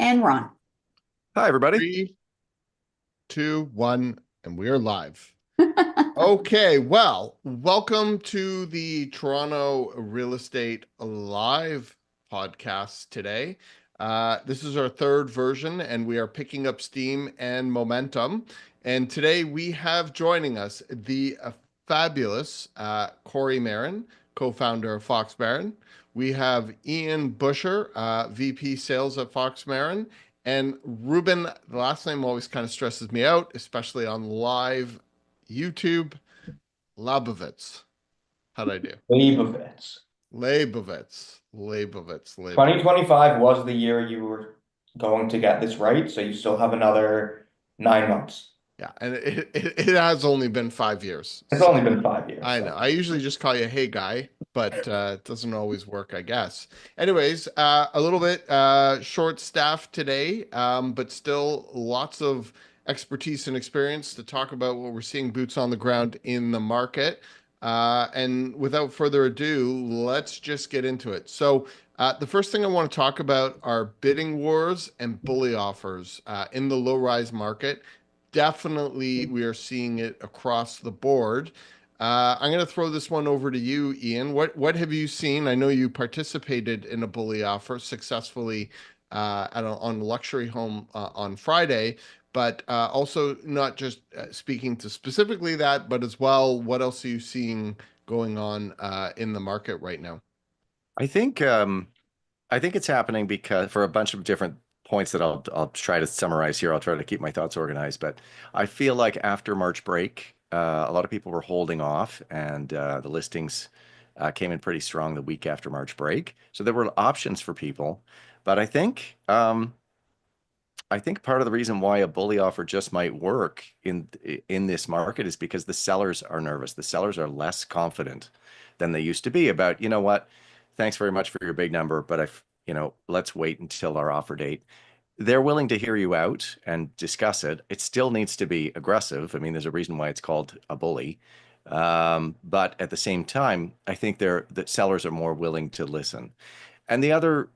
And Ron. Hi, everybody. 3, 2, 1, and we are live. Okay, well, welcome to the Toronto Real Estate Live podcast today. This is our third version, and we are picking up steam and momentum. And today we have joining us the fabulous Corey Marin, co-founder of Fox Marin. We have Ian Busher, VP Sales at Fox Marin, and Ruben. The last name always kind of stresses me out, especially on live YouTube. Labovitz. How'd I do? Leibovitz. Leibovitz. 2025 was the year you were going to get this right, so you still have another 9 months. Yeah, and it has only been 5 years. It's only been 5 years. I know. I usually just call you "Hey guy," but it doesn't always work, I guess. Anyways, a little bit short staffed today, but still lots of expertise and experience to talk about what we're seeing boots on the ground in the market. And without further ado, let's just get into it. So the first thing I want to talk about are bidding wars and bully offers in the low-rise market. Definitely, we are seeing it across the board. I'm going to throw this one over to you, Ian. What have you seen? I know you participated in a bully offer successfully on a luxury home on Friday, but also not just speaking to specifically that, but as well, what else are you seeing going on in the market right now? I think it's happening because for a bunch of different points that I'll try to summarize here. I'll try to keep my thoughts organized, but I feel like after March break, a lot of people were holding off, and the listings came in pretty strong the week after March break. So there were options for people, but I think part of the reason why a bully offer just might work in this market is because the sellers are nervous. The sellers are less confident than they used to be about, you know what, thanks very much for your big number, but let's wait until our offer date. They're willing to hear you out and discuss it. It still needs to be aggressive. I mean, there's a reason why it's called a bully. But at the same time, I think the sellers are more willing to listen. And the other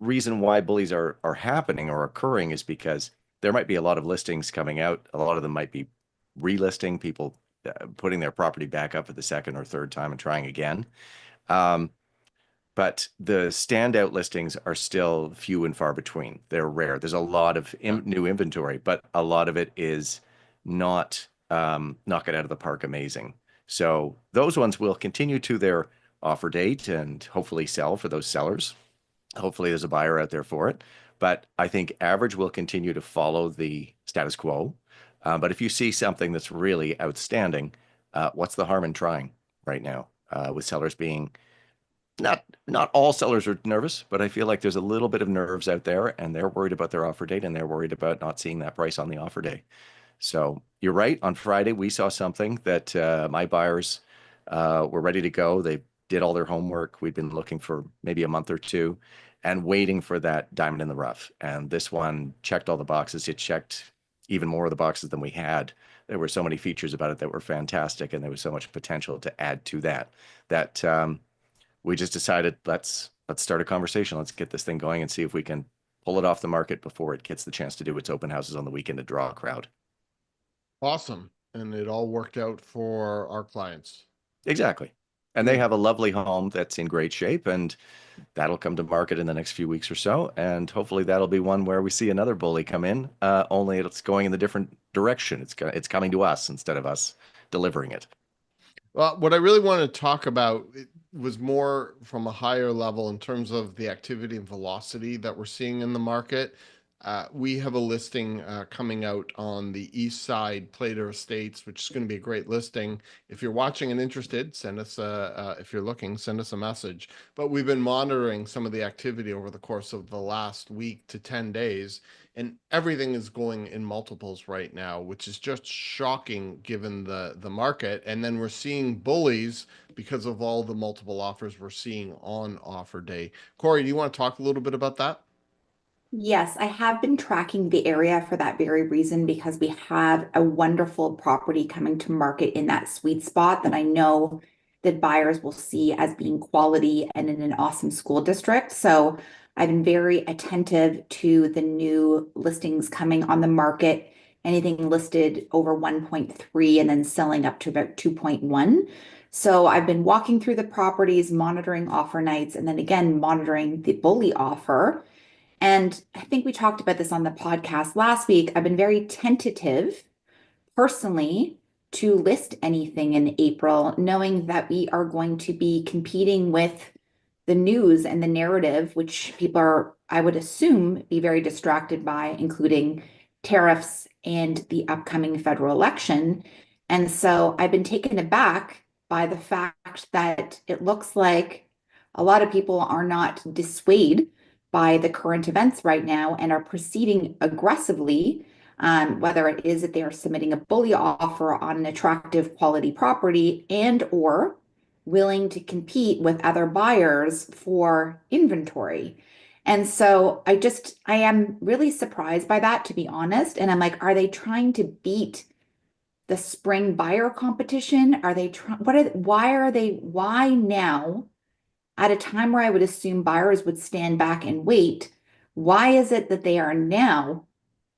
reason why bullies are happening or occurring is because there might be a lot of listings coming out. A lot of them might be relisting, people putting their property back up for the second or third time and trying again. But the standout listings are still few and far between. They're rare. There's a lot of new inventory, but a lot of it is not knock it out of the park amazing. So those ones will continue to their offer date and hopefully sell for those sellers. Hopefully there's a buyer out there for it. But I think average will continue to follow the status quo. But if you see something that's really outstanding, what's the harm in trying right now? With sellers being not all sellers are nervous, but I feel like there's a little bit of nerves out there, and they're worried about their offer date, and they're worried about not seeing that price on the offer day. So you're right. On Friday, we saw something that my buyers were ready to go. They did all their homework. We'd been looking for maybe a month or two and waiting for that diamond in the rough. And this one checked all the boxes. It checked even more of the boxes than we had. There were so many features about it that were fantastic, and there was so much potential to add to that we just decided let's start a conversation. Let's get this thing going and see if we can pull it off the market before it gets the chance to do its open houses on the weekend to draw a crowd. Awesome. And it all worked out for our clients. Exactly. And they have a lovely home that's in great shape, and that'll come to market in the next few weeks or so. And hopefully that'll be one where we see another bully come in, only it's going in the different direction. It's coming to us instead of us delivering it. Well, what I really wanted to talk about was more from a higher level in terms of the activity and velocity that we're seeing in the market. We have a listing coming out on the east side, Plater Estates, which is going to be a great listing. If you're watching and interested, send us if you're looking, send us a message. But we've been monitoring some of the activity over the course of the last week to 10 days, and everything is going in multiples right now, which is just shocking given the market. And then we're seeing bullies because of all the multiple offers we're seeing on offer day. Corey, do you want to talk a little bit about that? Yes, I have been tracking the area for that very reason because we have a wonderful property coming to market in that sweet spot that I know that buyers will see as being quality and in an awesome school district. So I've been very attentive to the new listings coming on the market, anything listed over 1.3 and then selling up to about 2.1. So I've been walking through the properties, monitoring offer nights, and then again, monitoring the bully offer. And I think we talked about this on the podcast last week. I've been very tentative personally to list anything in April, knowing that we are going to be competing with the news and the narrative, which people are, I would assume, be very distracted by, including tariffs and the upcoming federal election. And so I've been taken aback by the fact that it looks like a lot of people are not dissuaded by the current events right now and are proceeding aggressively, whether it is that they are submitting a bully offer on an attractive quality property and or willing to compete with other buyers for inventory. And so I am really surprised by that, to be honest. And I'm like, are they trying to beat the spring buyer competition? Are they trying, why now, at a time where I would assume buyers would stand back and wait? Why is it that they are now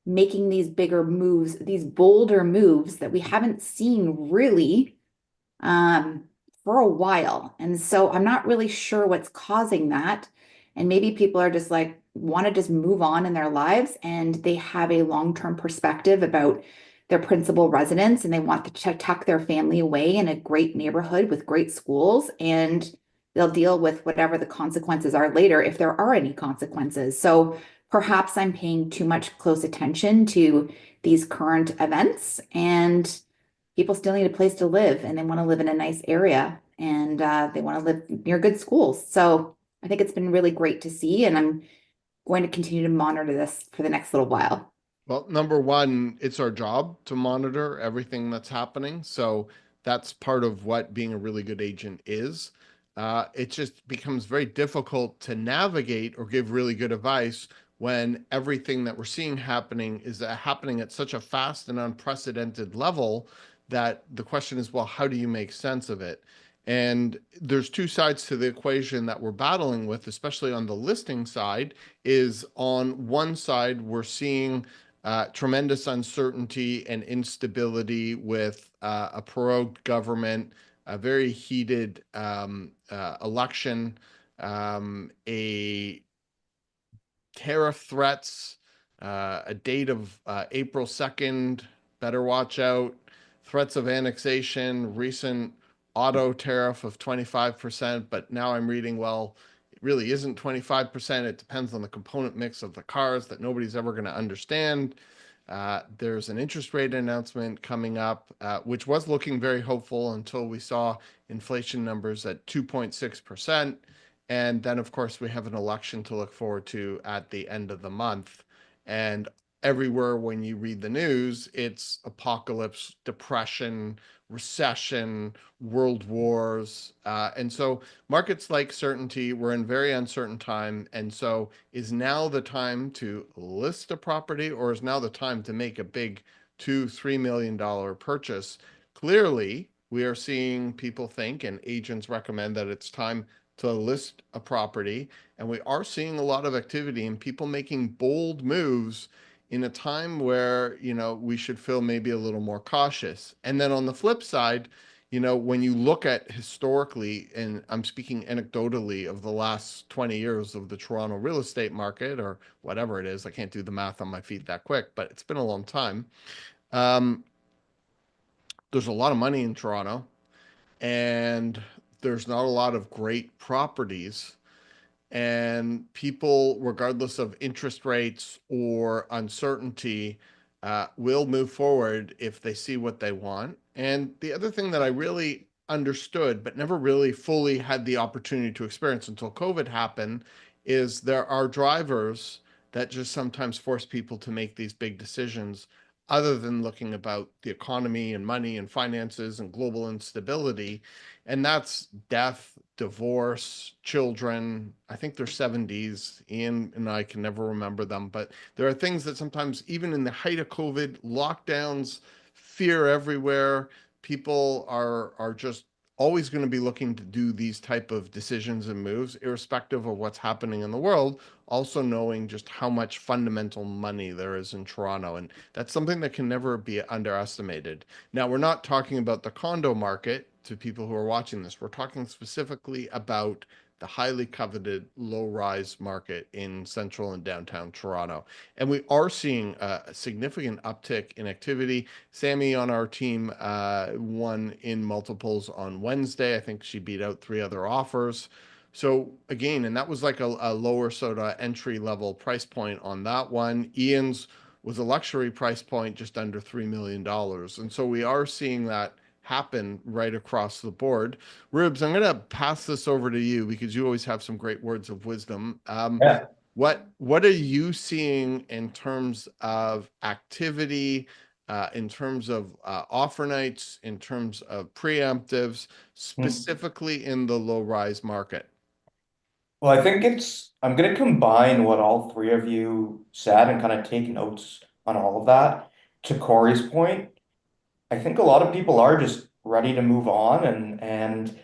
making these bigger moves, these bolder moves that we haven't seen really um, for a while? And so I'm not really sure what's causing that. And maybe people are just like, want to just move on in their lives and they have a long-term perspective about their principal residence and they want to tuck their family away in a great neighborhood with great schools, and they'll deal with whatever the consequences are later, if there are any consequences. So perhaps I'm paying too much close attention to these current events, and people still need a place to live and they want to live in a nice area, and they want to live near good schools. So I think it's been really great to see, and I'm going to continue to monitor this for the next little while. Well, number one, it's our job to monitor everything that's happening. So that's part of what being a really good agent is. It just becomes very difficult to navigate or give really good advice when everything that we're seeing happening is happening at such a fast and unprecedented level that the question is, well, how do you make sense of it? And there's two sides to the equation that we're battling with, especially on the listing side. Is on one side, we're seeing tremendous uncertainty and instability with a prorogued government, a very heated election, a tariff threats, a date of April 2nd, better watch out, threats of annexation, recent auto tariff of 25%, but now I'm reading, well, it really isn't 25%. It depends on the component mix of the cars that nobody's ever going to understand. There's an interest rate announcement coming up, which was looking very hopeful until we saw inflation numbers at 2.6%. And then, of course, we have an election to look forward to at the end of the month. And everywhere when you read the news, it's apocalypse, depression, recession, world wars. And so markets like certainty, we're in very uncertain time. And so is now the time to list a property, or is now the time to make a big $2-3 million purchase? Clearly, we are seeing people think, and agents recommend, that it's time to list a property. And we are seeing a lot of activity and people making bold moves in a time where, we should feel maybe a little more cautious. And then on the flip side, when you look at historically, and I'm speaking anecdotally of the last 20 years of the Toronto real estate market, or whatever it is, I can't do the math on my feet that quick, but it's been a long time. There's a lot of money in Toronto, and there's not a lot of great properties, and people, regardless of interest rates or uncertainty, will move forward if they see what they want. And the other thing that I really understood, but never really fully had the opportunity to experience until COVID happened, is there are drivers that just sometimes force people to make these big decisions other than looking about the economy and money and finances and global instability. And that's death, divorce, children. I think they're 70s. Ian and I can never remember them, but there are things that sometimes, even in the height of COVID, lockdowns, fear everywhere, people are just always going to be looking to do these type of decisions and moves, irrespective of what's happening in the world, also knowing just how much fundamental money there is in Toronto. And that's something that can never be underestimated. Now, we're not talking about the condo market to people who are watching this. We're talking specifically about the highly coveted low-rise market in central and downtown Toronto. And we are seeing a significant uptick in activity. Sammy on our team won in multiples on Wednesday. I think she beat out 3 other offers. So again, and that was like a lower sort of entry level price point on that one. Ian's was a luxury price point just under $3 million. And so we are seeing that happen right across the board. Rubes, I'm going to pass this over to you because you always have some great words of wisdom. Yeah. What are you seeing in terms of activity, in terms of offer nights, in terms of preemptives, specifically in the low-rise market? Well, I think I'm going to combine what all three of you said and kind of take notes on all of that. To Corey's point, I think a lot of people are just ready to move on, and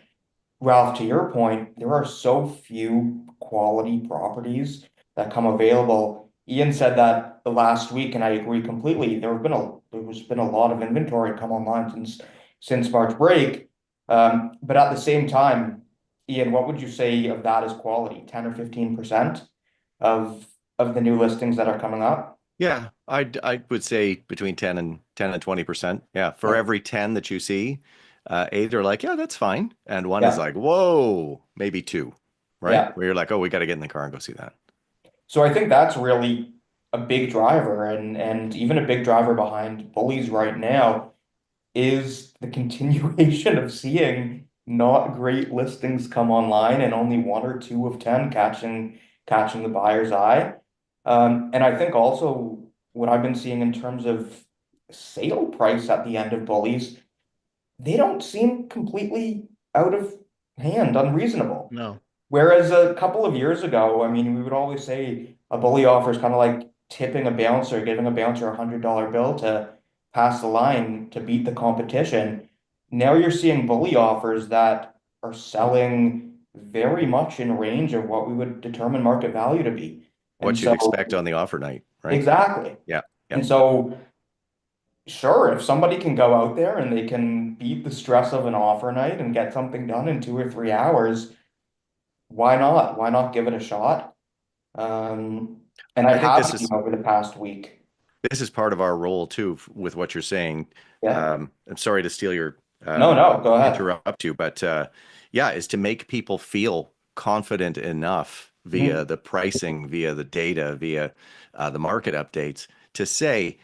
Ralph, to your point, there are so few quality properties that come available. Ian said that the last week, and I agree completely. There's been a lot of inventory come online since March break. But at the same time, Ian, what would you say of that as quality? 10 or 15% of the new listings that are coming up? Yeah, I would say between 10 and 20%. Yeah, for Yeah. every 10 that you see, 8 are like, yeah, that's fine. And one is Yeah. like, whoa, maybe 2, right? Yeah. Where you're like, oh, we got to get in the car and go see that. So I think that's really a big driver, and even a big driver behind bullies right now is the continuation of seeing not great listings come online and only 1 or 2 of 10 catching the buyer's eye. And I think also what I've been seeing in terms of sale price at the end of bullies, they don't seem completely out of hand, unreasonable. No. Whereas a couple of years ago, I mean, we would always say a bully offer is kind of like tipping a bouncer, giving a bouncer $100 bill to pass the line to beat the competition. Now you're seeing bully offers that are selling very much in range of what we would determine market value to be. And What you'd so, expect on the offer night, right? exactly. Yeah, yeah. And so, sure, if somebody can go out there and they can beat the stress of an offer night and get something done in 2 or 3 hours, why not? Why not give it a shot? And I I think have this seen is over the past week. this is part of our role too with what you're saying. Yeah. I'm sorry to steal your No, go ahead. interrupt you, but yeah, is to make people feel confident enough via Mhm. the pricing, via the data, via the market updates to say,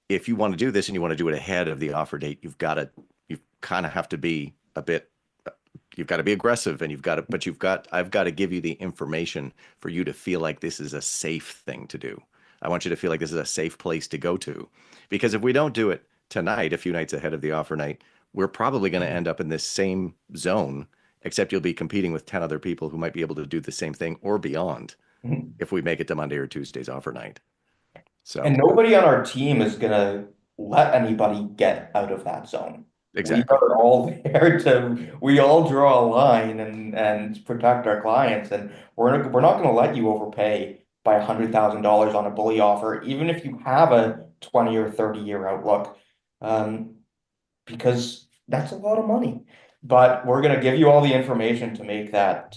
if you want to do this and you want to do it ahead of the offer date, you kind of have to be a bit, you've got to be aggressive and I've got to give you the information for you to feel like this is a safe thing to do. I want you to feel like this is a safe place to go to. Because if we don't do it tonight, a few nights ahead of the offer night, we're probably going to end up in this same zone, except you'll be competing with 10 other people who might be able to do the same thing or beyond Mhm. if we make it to Monday or Tuesday's offer night. And So nobody on our team is gonna let anybody get out of that zone. We exactly. are all there we all draw a line and protect our clients, and we're not gonna let you overpay by $100,000 on a bully offer, even if you have a 20 or 30-year outlook. Um, because that's a lot of money. But we're going to give you all the information to make that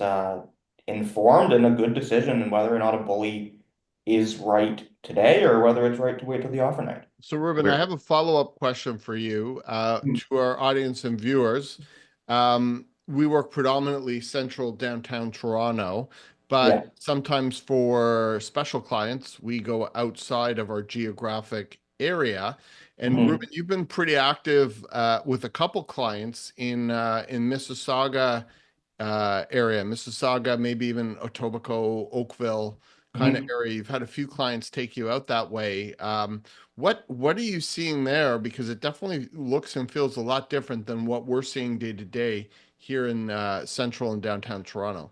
informed and a good decision in whether or not a bully is right today or whether it's right to wait till the offer night. So, Ruben, I We're have a follow-up question for you to our audience and viewers. We work predominantly central downtown Toronto, Yeah. but sometimes for special clients, we go outside of our geographic area. And Mhm. Ruben, you've been pretty active with a couple clients in Mississauga area, Mississauga, maybe even Etobicoke, Oakville kind of Mhm. area. You've had a few clients take you out that way. What are you seeing there? Because it definitely looks and feels a lot different than what we're seeing day to day here in central and downtown Toronto.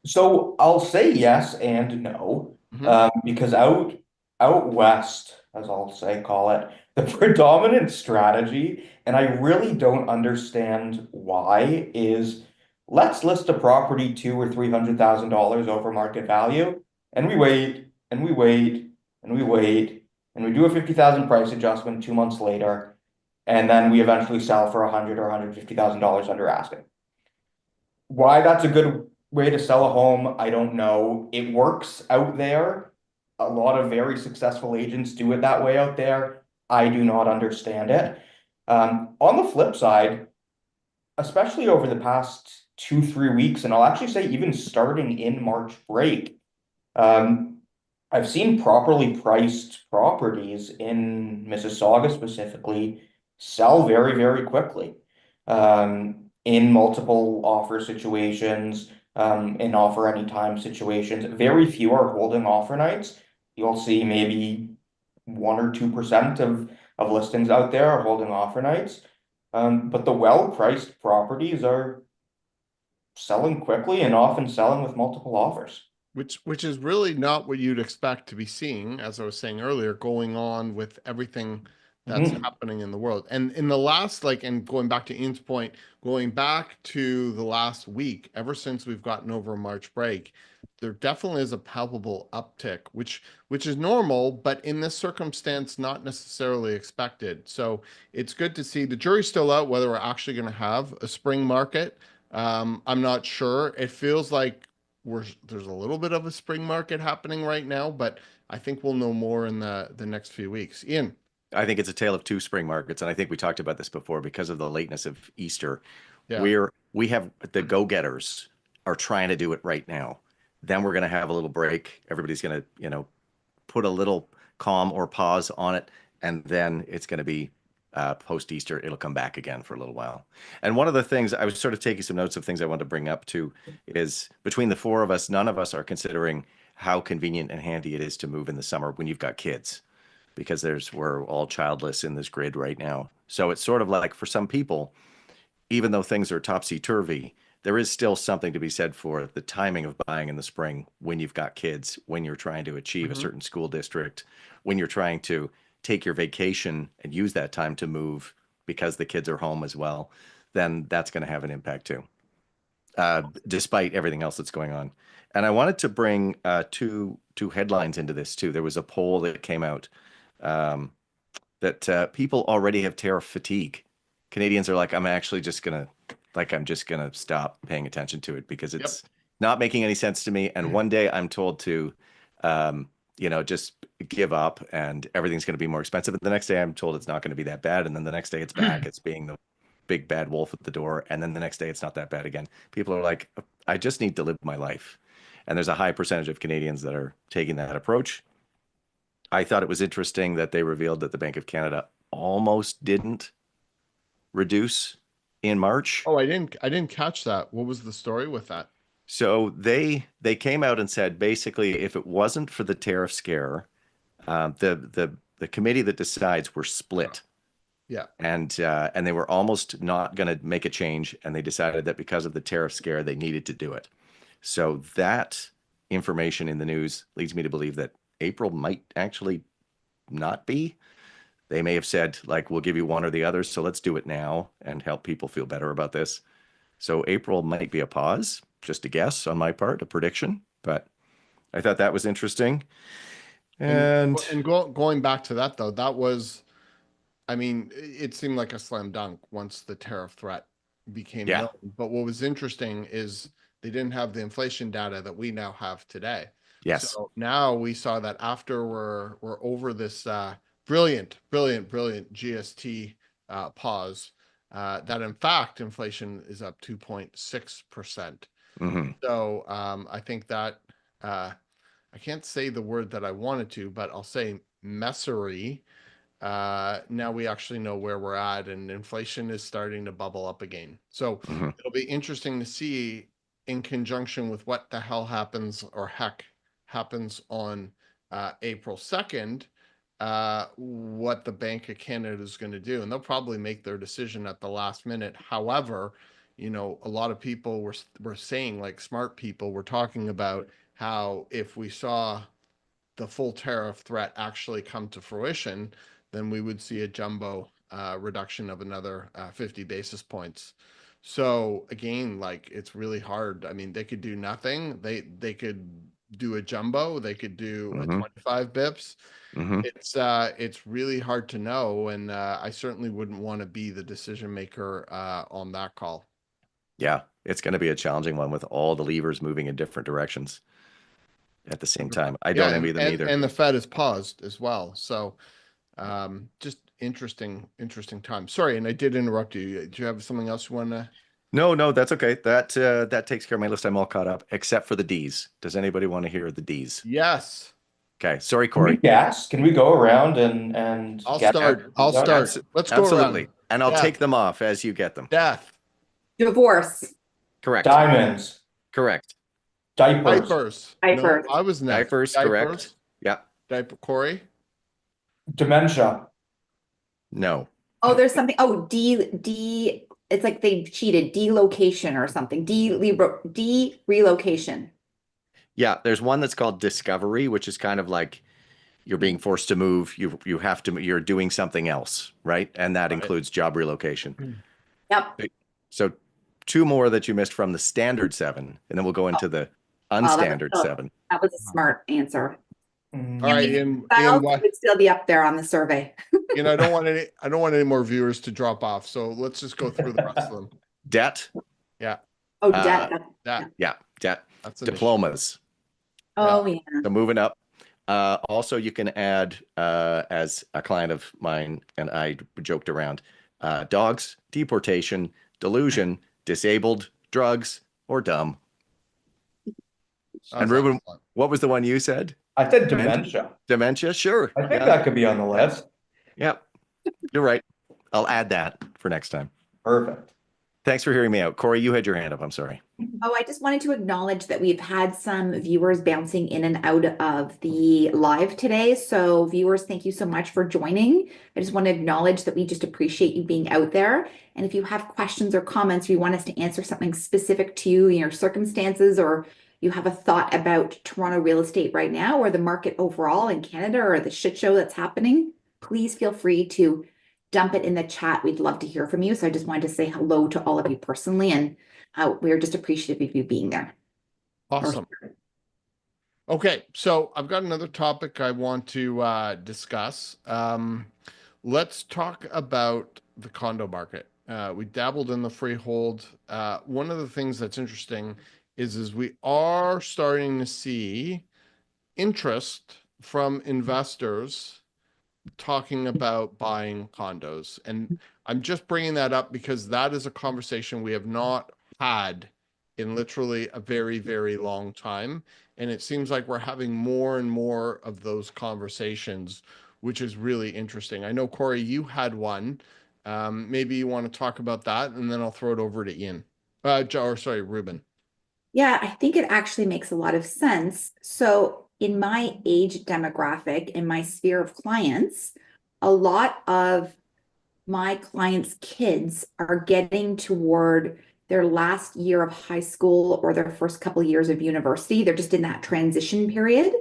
So I'll say yes and no, Hmm. because out west, as I'll say, call it, the predominant strategy, and I really don't understand why, is let's list a property 200,000 or 300,000 dollars over market value, and we wait, and we wait, and we wait, and we do a 50,000 price adjustment 2 months later, and then we eventually sell for 100 or 150,000 dollars under asking. Why that's a good way to sell a home, I don't know. It works out there. A lot of very successful agents do it that way out there. I do not understand it. On the flip side, especially over the past 2, 3 weeks, and I'll actually say even starting in March break, um, I've seen properly priced properties in Mississauga specifically sell very, very quickly. In multiple offer situations, in offer anytime situations. Very few are holding offer nights. You'll see maybe 1 or 2% of listings out there are holding offer nights. But the well-priced properties are selling quickly and often selling with multiple offers. Which is really not what you'd expect to be seeing, as I was saying earlier, going on with everything that's Mhm. happening in the world. And in the last, like, and going back to Ian's point, going back to the last week, ever since we've gotten over March break, there definitely is a palpable uptick, which is normal, but in this circumstance, not necessarily expected. So it's good to see. The jury's still out whether we're actually going to have a spring market. I'm not sure. It feels like there's a little bit of a spring market happening right now, but I think we'll know more in the next few weeks. Ian. I think it's a tale of two spring markets, and I think we talked about this before because of the lateness of Easter. Yeah. We have the go-getters are trying to do it right now. Then we're going to have a little break. Everybody's going to, put a little calm or pause on it, and then it's going to be post Easter. It'll come back again for a little while. And one of the things I was sort of taking some notes of things I want to bring up too is between the four of us, none of us are considering how convenient and handy it is to move in the summer when you've got kids, because we're all childless in this grid right now. So it's sort of like for some people, even though things are topsy-turvy, there is still something to be said for the timing of buying in the spring when you've got kids, when you're trying to achieve a certain school district, when you're trying to take your vacation and use that time to move because the kids are home as well, then that's going to have an impact too, despite everything else that's going on. And I wanted to bring two headlines into this too. There was a poll that came out um, that people already have tariff fatigue. Canadians are like, I'm just gonna stop paying attention to it because Yep. it's not making any sense to me. And one day I'm told to, just give up and everything's going to be more expensive. And the next day I'm told it's not going to be that bad. And then the next day it's back. It's being the big bad wolf at the door. And then the next day it's not that bad again. People are like, I just need to live my life. And there's a high percentage of Canadians that are taking that approach. I thought it was interesting that they revealed that the Bank of Canada almost didn't reduce in March. Oh, I didn't catch that. What was the story with that? So they came out and said basically if it wasn't for the tariff scare, the committee that decides were split, Yeah. and they were almost not going to make a change, and they decided that because of the tariff scare they needed to do it. So that information in the news leads me to believe that April might actually not be. They may have said, like, we'll give you one or the other, so let's do it now and help people feel better about this. So April might be a pause, just a guess on my part, a prediction, but I thought that was interesting. And And going back to that though, that was, I mean, it seemed like a slam dunk once the tariff threat became yeah, known. But what was interesting is they didn't have the inflation data that we now have today. yes. So now we saw that after we're over this brilliant GST pause, that in fact inflation is up 2.6%. Hmm. So I think that I can't say the word that I wanted to, but I'll say messery. Now we actually know where we're at, and inflation is starting to bubble up again. So Hmm. it'll be interesting to see in conjunction with what the hell happens or heck happens on April 2nd, what the Bank of Canada is going to do. And they'll probably make their decision at the last minute. However, a lot of people were saying, like smart people were talking about how if we saw the full tariff threat actually come to fruition, then we would see a jumbo reduction of another 50 basis points. So again, like it's really hard. I mean, they could do nothing. They could do a jumbo. They could do a 25 bips. Mhm. It's really hard to know, and I certainly wouldn't want to be the decision maker on that call. Yeah, it's going to be a challenging one with all the levers moving in different directions at the same time. I don't envy them either. And the Fed is paused as well. So just interesting time. Sorry, and I did interrupt you. Do you have something else you want to? No, that's okay. That takes care of my list. I'm all caught up, except for the D's. Does anybody want to hear the D's? Yes. Okay, sorry, Can we Corey. guess? Can we go around and I'll guess? start. Let's go Absolutely. around. And I'll Death. take them off as you get them. Death. Divorce. Correct. Diamonds, Correct. diapers, Diapers. Diapers. No, I was next. Diapers, correct. Yeah. Diaper. Corey. dementia, No. Oh, there's something. Oh, it's like they cheated. Delocation or something. Relocation. Yeah, there's one that's called discovery, which is kind of like you're being forced to move. You're doing something else, right? And that includes job relocation. Yep. So 2 more that you missed from the standard 7, and then we'll go into the unstandard 7. That was a smart answer. All right, Ian, Styles would still be up there on the survey. I don't want any more viewers to drop off. So let's just go through the rest of them. Debt. Yeah. Oh, debt. Yeah, debt. That's an Diplomas. Oh, yeah. So moving up. Also, you can add, as a client of mine and I joked around, dogs, deportation, delusion, disabled, drugs, or dumb. And Ruben, excellent. what was the one you said? I said dementia. Dementia? Sure. I think that could be on the list. Yep. You're right. I'll add that for next time. Perfect. Thanks for hearing me out. Corey, you had your hand up. I'm sorry. Oh, I just wanted to acknowledge that we've had some viewers bouncing in and out of the live today. So viewers, thank you so much for joining. I just want to acknowledge that we just appreciate you being out there. And if you have questions or comments, or you want us to answer something specific to you, your circumstances, or you have a thought about Toronto real estate right now, or the market overall in Canada, or the shit show that's happening, please feel free to dump it in the chat. We'd love to hear from you. So I just wanted to say hello to all of you personally, and we're just appreciative of you being there. Awesome. Okay, so I've got another topic I want to discuss. Let's talk about the condo market. We dabbled in the freehold. One of the things that's interesting is we are starting to see interest from investors talking about buying condos. And I'm just bringing that up because that is a conversation we have not had in literally a very, very long time. And it seems like we're having more and more of those conversations, which is really interesting. I know, Corey, you had one. Maybe you want to talk about that, and then I'll throw it over to Ian. Ruben. Yeah, I think it actually makes a lot of sense. So in my age demographic, in my sphere of clients, a lot of my clients' kids are getting toward their last year of high school or their first couple of years of university. They're just in that transition period.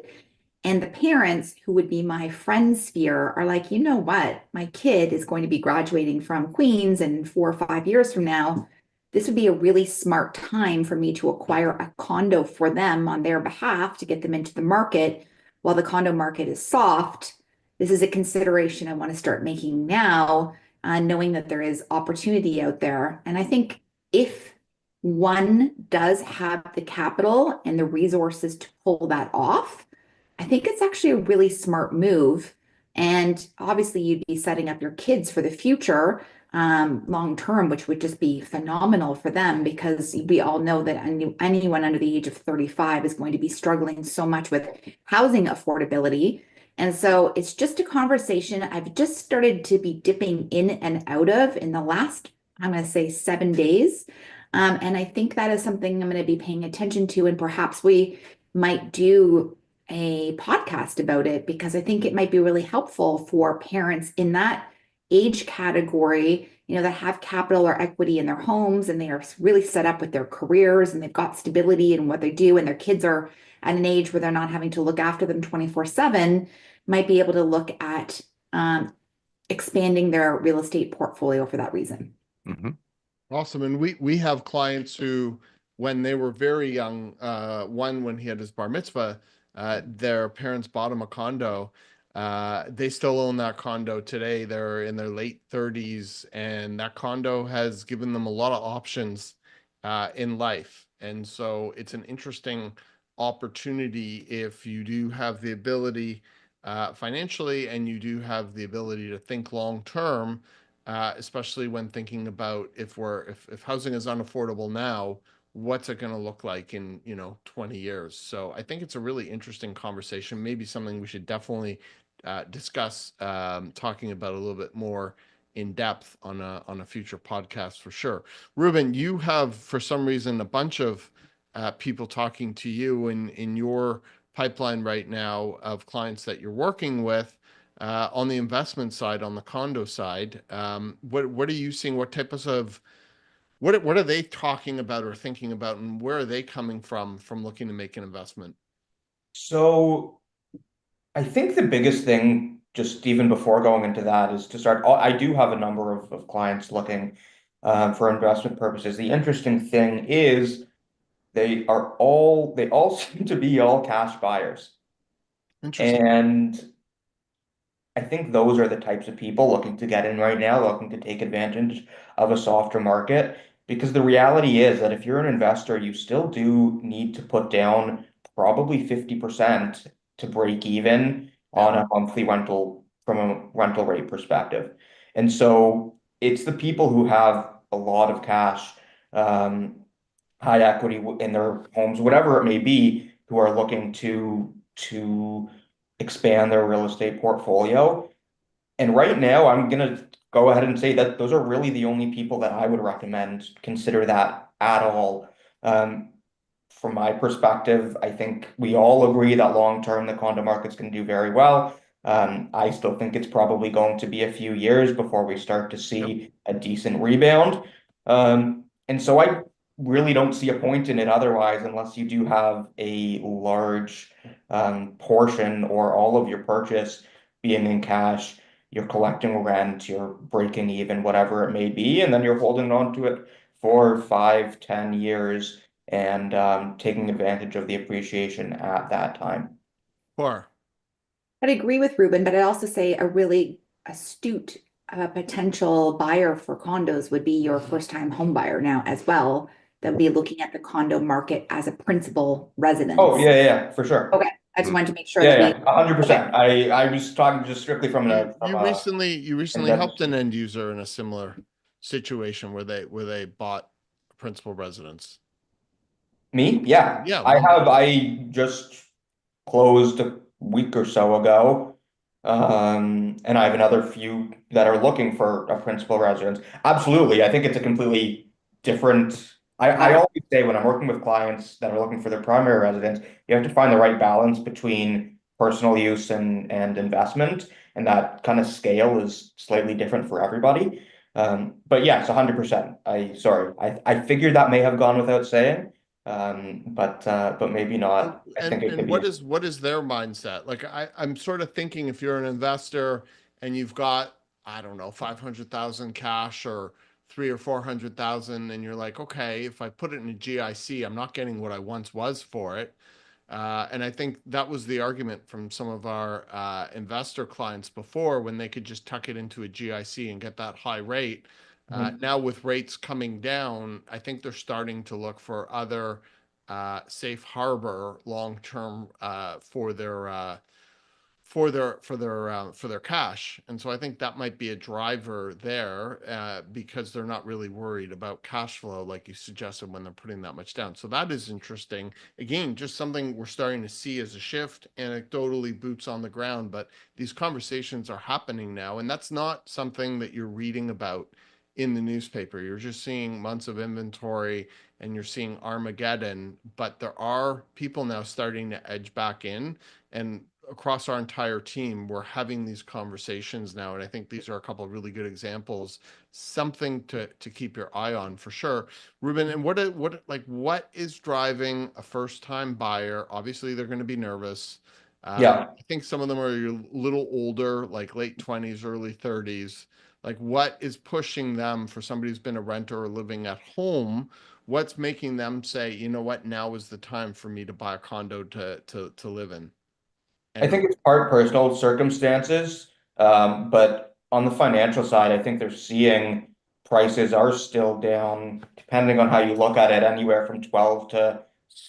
And the parents, who would be my friend sphere, are like, you know what? My kid is going to be graduating from Queens in 4 or 5 years from now. This would be a really smart time for me to acquire a condo for them on their behalf to get them into the market while the condo market is soft. This is a consideration I want to start making now, knowing that there is opportunity out there. And I think if one does have the capital and the resources to pull that off, I think it's actually a really smart move. And obviously, you'd be setting up your kids for the future long term, which would just be phenomenal for them, because we all know that anyone under the age of 35 is going to be struggling so much with housing affordability. And so it's just a conversation I've just started to be dipping in and out of in the last, I'm going to say, 7 days. And I think that is something I'm going to be paying attention to. And perhaps we might do a podcast about it, because I think it might be really helpful for parents in that age category that have capital or equity in their homes and they are really set up with their careers and they've got stability in what they do and their kids are at an age where they're not having to look after them 24/7, might be able to look at expanding their real estate portfolio for that reason. Mm-hmm. Awesome. And we have clients who, when they were very young, one when he had his bar mitzvah, their parents bought him a condo. They still own that condo today. They're in their late 30s, and that condo has given them a lot of options in life. And so it's an interesting opportunity if you do have the ability financially and you do have the ability to think long term, especially when thinking about if housing is unaffordable now, what's it going to look like in 20 years. So I think it's a really interesting conversation, maybe something we should definitely discuss, talking about a little bit more in depth on a future podcast for sure. Ruben, you have for some reason a bunch of people talking to you in your pipeline right now of clients that you're working with. On the investment side, on the condo side, what are you seeing? What types of what are they talking about or thinking about, and where are they coming from looking to make an investment? So I think the biggest thing, just even before going into that, is to start. I do have a number of clients looking for investment purposes. The interesting thing is they all seem to be all cash buyers. Interesting. And I think those are the types of people looking to get in right now, looking to take advantage of a softer market. Because the reality is that if you're an investor, you still do need to put down probably 50% to break even on Yeah. a monthly rental from a rental rate perspective. And so it's the people who have a lot of cash, high equity in their homes, whatever it may be, who are looking to expand their real estate portfolio. And right now, I'm gonna go ahead and say that those are really the only people that I would recommend consider that at all. Um, from my perspective, I think we all agree that long term the condo market's going to do very well. I still think it's probably going to be a few years before we start to Yep. see a decent rebound. And so I really don't see a point in it otherwise, unless you do have a large portion or all of your purchase being in cash, you're collecting rent, you're breaking even, whatever it may be, and then you're holding on to it for 5, 10 years and taking advantage of the appreciation at that time. Or I'd agree with Ruben, but I'd also say a really astute potential buyer for condos would be your first-time home buyer now as well, that would be looking at the condo market as a principal residence. Oh, yeah, for sure. Okay, I just wanted to make sure Yeah, that we. yeah, 100%. I was talking just strictly from you recently that- helped an end user in a similar situation where they bought a principal residence. Me? Yeah. Yeah, well, I just closed a week or so ago. And I have another few that are looking for a principal residence. Absolutely. I think it's a completely different. I always say when I'm working with clients that are looking for their primary residence, you have to find the right balance between personal use and investment. And that kind of scale is slightly different for everybody. But yes, 100%. I figured that may have gone without saying. But maybe not. I think it could and be. what is their mindset? Like I'm sort of thinking if you're an investor and you've got, I don't know, 500,000 cash or 3 or 400,000, and you're like, okay, if I put it in a GIC, I'm not getting what I once was for it. And I think that was the argument from some of our investor clients before, when they could just tuck it into a GIC and get that high rate. Now with rates coming down, I think they're starting to look for other safe harbor long term for their cash. And so I think that might be a driver there, because they're not really worried about cash flow like you suggested when they're putting that much down. So that is interesting. Again, just something we're starting to see as a shift, anecdotally, boots on the ground, but these conversations are happening now, and that's not something that you're reading about in the newspaper. You're just seeing months of inventory and you're seeing Armageddon, but there are people now starting to edge back in. And across our entire team, we're having these conversations now, and I think these are a couple of really good examples, something to keep your eye on for sure. Ruben, and what is driving a first-time buyer? Obviously, they're going to be nervous. Yeah. I think some of them are a little older, like late 20s, early 30s. Like, what is pushing them for somebody who's been a renter or living at home? What's making them say, you know what, now is the time for me to buy a condo to live in? I think it's part personal circumstances, but on the financial side, I think they're seeing prices are still down, depending on how you look at it, anywhere from 12 to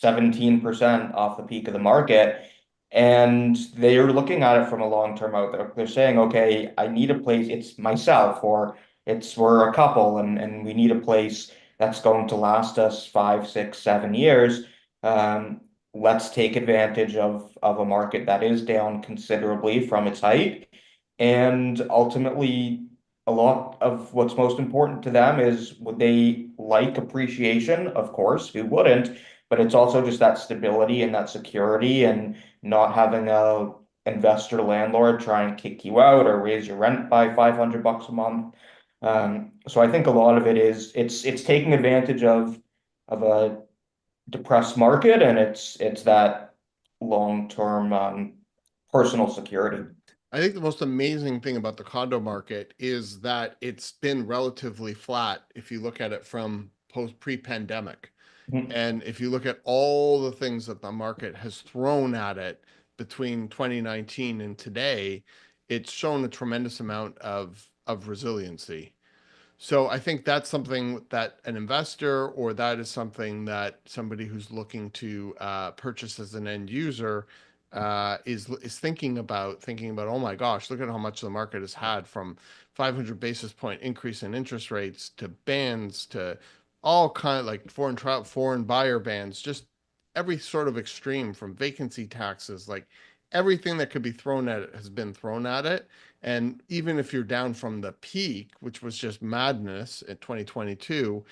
17% off the peak of the market. And they are looking at it from a long-term out there. They're saying, okay, I need a place, it's myself, or we're a couple, and we need a place that's going to last us 5, 6, 7 years. Um, let's take advantage of a market that is down considerably from its height. And ultimately, a lot of what's most important to them is, would they like appreciation? Of course, who wouldn't? But it's also just that stability and that security, and not having a investor landlord try and kick you out or raise your rent by $500 a month. So I think a lot of it is it's taking advantage of a depressed market, and it's that long-term personal security. I think the most amazing thing about the condo market is that it's been relatively flat if you look at it from pre-pandemic. Mhm. And if you look at all the things that the market has thrown at it between 2019 and today, it's shown a tremendous amount of resiliency. So I think that's something that an investor, or that is something that somebody who's looking to purchase as an end user is thinking about. Oh my gosh, look at how much the market has had, from 500 basis point increase in interest rates to bans to all kind of like foreign buyer bans, just every sort of extreme, from vacancy taxes, like everything that could be thrown at it has been thrown at it. And even if you're down from the peak, which was just madness in 2022,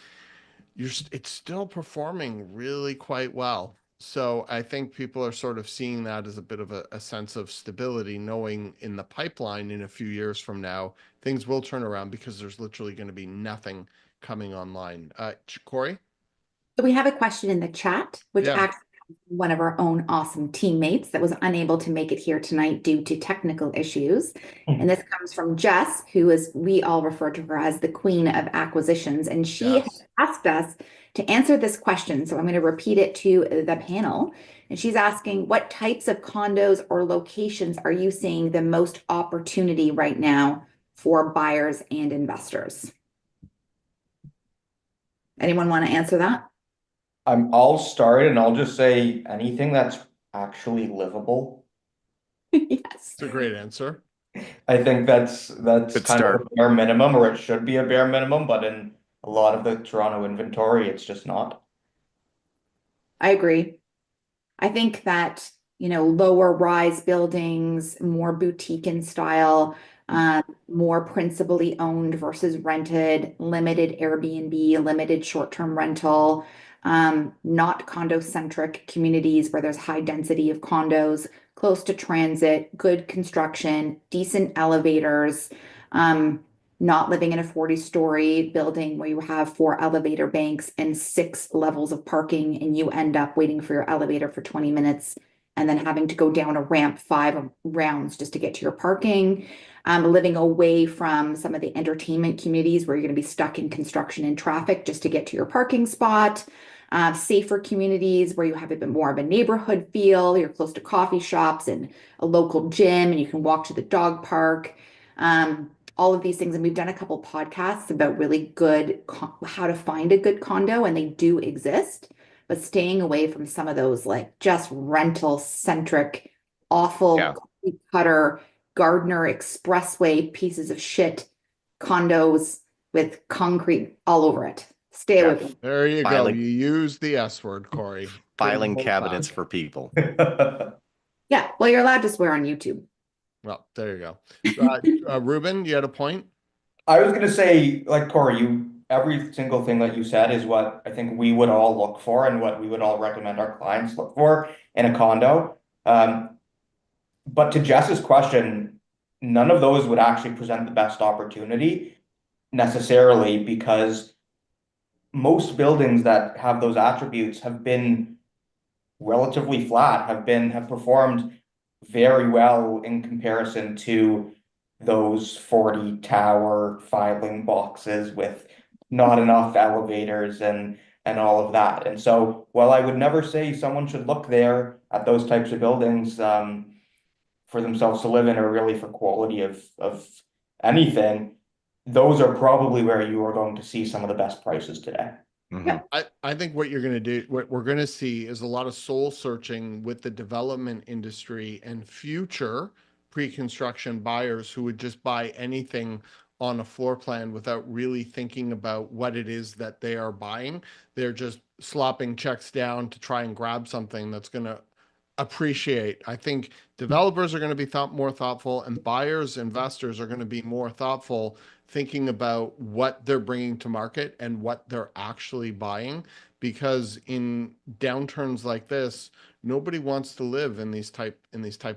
it's still performing really quite well. So I think people are sort of seeing that as a bit of a sense of stability, knowing in the pipeline in a few years from now, things will turn around, because there's literally going to be nothing coming online. Corey? So we have a question in the chat, which Yeah. actually one of our own awesome teammates that was unable to make it here tonight due to technical issues. And this comes from Jess, who is, we all refer to her as the queen of acquisitions. And she Yes. has asked us to answer this question. So I'm going to repeat it to the panel. And she's asking, what types of condos or locations are you seeing the most opportunity right now for buyers and investors? Anyone want to answer that? I'll start, and I'll just say anything that's actually livable. Yes. It's a great answer. I think that's Good kind of start. a bare minimum, or it should be a bare minimum, but in a lot of the Toronto inventory, it's just not. I agree. I think that, lower rise buildings, more boutique in style, more principally owned versus rented, limited Airbnb, limited short-term rental, not condo-centric communities where there's high density of condos, close to transit, good construction, decent elevators, not living in a 40-story building where you have 4 elevator banks and 6 levels of parking, and you end up waiting for your elevator for 20 minutes and then having to go down a ramp 5 rounds just to get to your parking. Living away from some of the entertainment communities where you're going to be stuck in construction and traffic just to get to your parking spot. Safer communities where you have a bit more of a neighborhood feel. You're close to coffee shops and a local gym, and you can walk to the dog park. All of these things. And we've done a couple podcasts about really good, how to find a good condo, and they do exist, but staying away from some of those like just rental centric, awful Yeah. cookie cutter Gardner Expressway pieces of shit condos with concrete all over it. Stay away from them. There you go. Filing- You use the S word, Corey. Filing Good old cabinets fashioned. for people. Yeah, well, you're allowed to swear on YouTube. Well, there you go. Ruben, you had a point? I was gonna say, like Corey, every single thing that you said is what I think we would all look for, and what we would all recommend our clients look for in a condo. But to Jess's question, none of those would actually present the best opportunity necessarily, because most buildings that have those attributes have been relatively flat, have performed very well in comparison to those 40 tower filing boxes with not enough elevators and all of that. And so while I would never say someone should look there at those types of buildings for themselves to live in, or really for quality of anything, those are probably where you are going to see some of the best prices today. Mhm. I think what you're going to do, what we're going to see is a lot of soul searching with the development industry and future pre-construction buyers who would just buy anything on a floor plan without really thinking about what it is that they are buying. They're just slopping checks down to try and grab something that's going to appreciate. I think developers are going to be more thoughtful, and buyers, investors are going to be more thoughtful, thinking about what they're bringing to market and what they're actually buying. Because in downturns like this, nobody wants to live in these type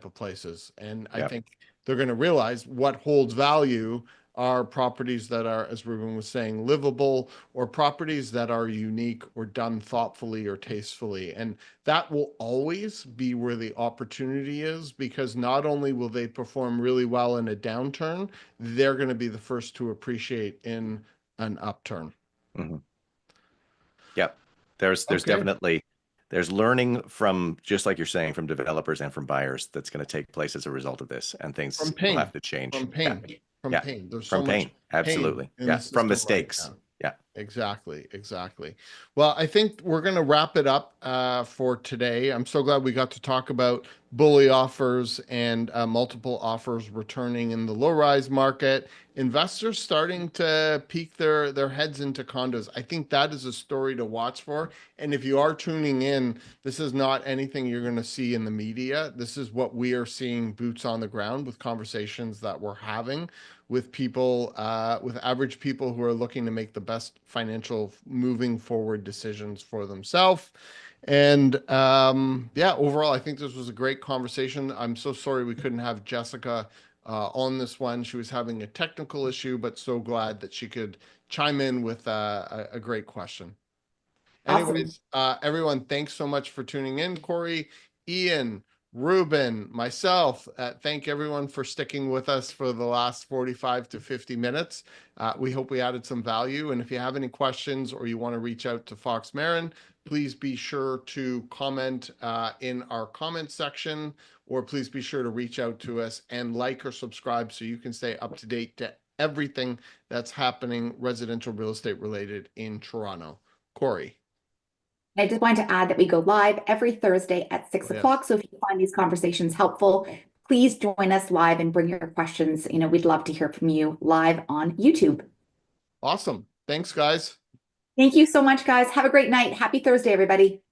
of places. And I Yep. think they're going to realize what holds value are properties that are, as Ruben was saying, livable, or properties that are unique or done thoughtfully or tastefully. And that will always be where the opportunity is, because not only will they perform really well in a downturn, they're going to be the first to appreciate in an upturn. Mhm. Yep. There's Okay. definitely there's learning from, just like you're saying, from developers and from buyers that's going to take place as a result of this, and things From will pain, have to change. from Yeah. pain, from Yeah. pain. There's so From much pain. Absolutely. pain in Yeah. the From system right mistakes. now. Yeah. Exactly, exactly. Well, I think we're going to wrap it up for today. I'm so glad we got to talk about bully offers and multiple offers returning in the low-rise market. Investors starting to peek their heads into condos. I think that is a story to watch for. And if you are tuning in, this is not anything you're going to see in the media. This is what we are seeing boots on the ground with conversations that we're having with people, with average people who are looking to make the best financial moving forward decisions for themselves. And yeah, overall, I think this was a great conversation. I'm so sorry we couldn't have Jessica on this one. She was having a technical issue, but so glad that she could chime in with a great question. Awesome. Anyways, everyone, thanks so much for tuning in. Corey, Ian, Ruben, myself, thank everyone for sticking with us for the last 45 to 50 minutes. We hope we added some value. And if you have any questions or you want to reach out to Fox Marin, please be sure to comment in our comment section, or please be sure to reach out to us and like or subscribe so you can stay up to date to everything that's happening residential real estate related in Toronto. Corey. I just wanted to add that we go live every Thursday at 6 Oh, yes. o'clock. So if you find these conversations helpful, please join us live and bring your questions. We'd love to hear from you live on YouTube. Awesome. Thanks, guys. Thank you so much, guys. Have a great night. Happy Thursday, everybody.